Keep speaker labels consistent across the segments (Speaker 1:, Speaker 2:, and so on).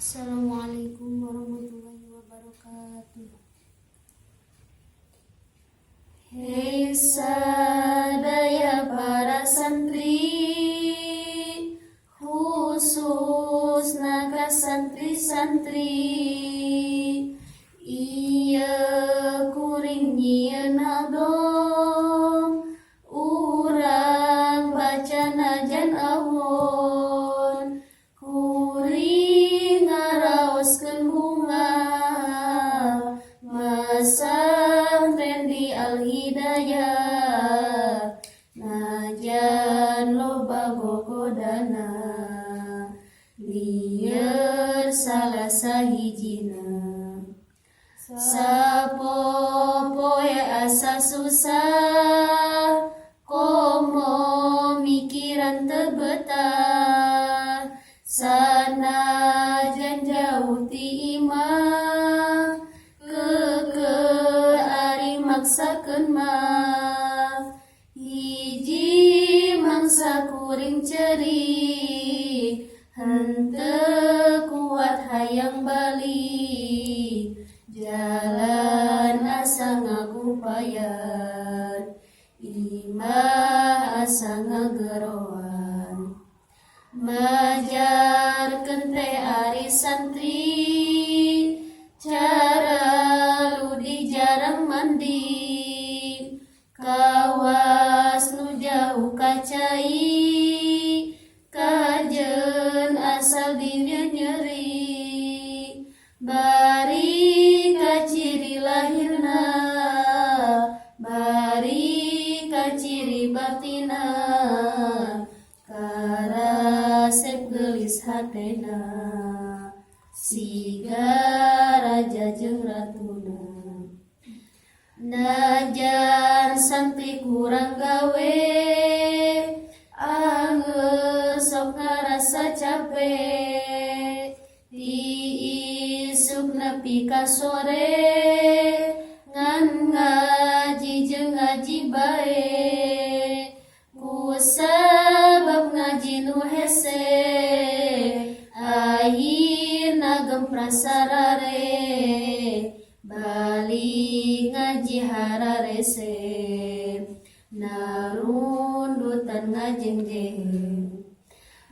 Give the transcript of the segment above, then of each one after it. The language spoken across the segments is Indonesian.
Speaker 1: Assalamualaikum warahmatullahi wabarakatuh. Hei sadaya para santri, khususna ka santri-santri, ieu kuring nyieun dong, urang baca najan awon, kuring ngaraoskeun bunga, pesantren di Al-Hidayah, najan loba gogodana, lieur salah sahijina. Sapopoe asa susah, komo mikiran teu betah, sanajan jauh ti imah, ari maksakeun mah, hiji mangsa kuring ceuri, henteu kuat hayang balik, jalan asa ngagupayat, imah asa ngageroan, majarkeun teh ari santri, cara ludi jarang mandi, kawas nu jauh kacai, kajeun asal dina nyeri, bari kaciri lahirna, bari kaciri batina, karasep geulis hatena, siga raja jeung ratuna. Najan santri kurang gawe, anggeus sok ngarasa capek, di isuk nepi ka sore, ngan ngaji jeung ngaji bae, ku sabab ngaji nu hese, akhirna gempras sarare, balik ngaji hararese, narundutan ngajengjeng.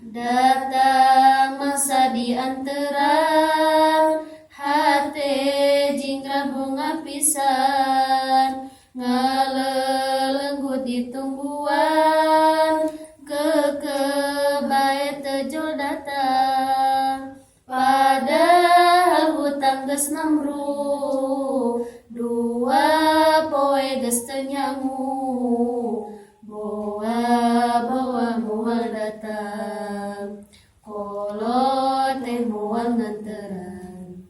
Speaker 1: Datang masa dianteran, hate jingkrah bunga pisan, ngalelenggut di tungguan, bae teu datang, padahal hutang geus namru, dua poe geus teu nyangu, boa moal datang, kolot teh moal nganteran,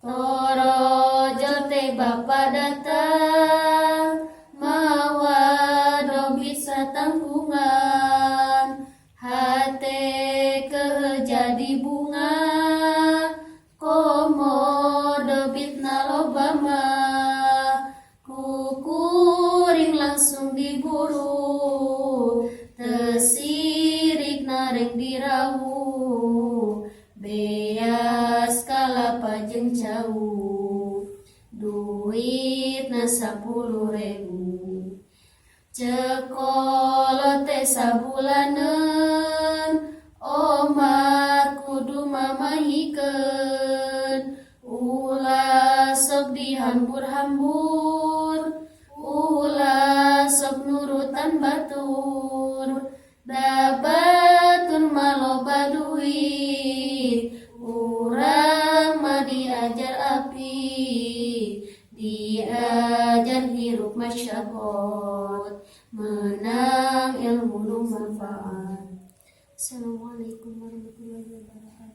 Speaker 1: torojol teh bapa datang, mawa dobit satangkungan, hate keuh jadi bunga, komo dobitna loba mah, kuring langsung diburu, teu sirik narek dirawu, beas kalapa jeung cau, duitna 10.000, cekolot teh sabulaneun, omat kudu mamahikeun, ulah sok dihambur-hambur, ulah sok nurutan batur, da batur mah loba duit, urang mah diajar api, diajar hirup masyarakat, menang ilmu nu manfaat. Assalamualaikum warahmatullahi wabarakatuh.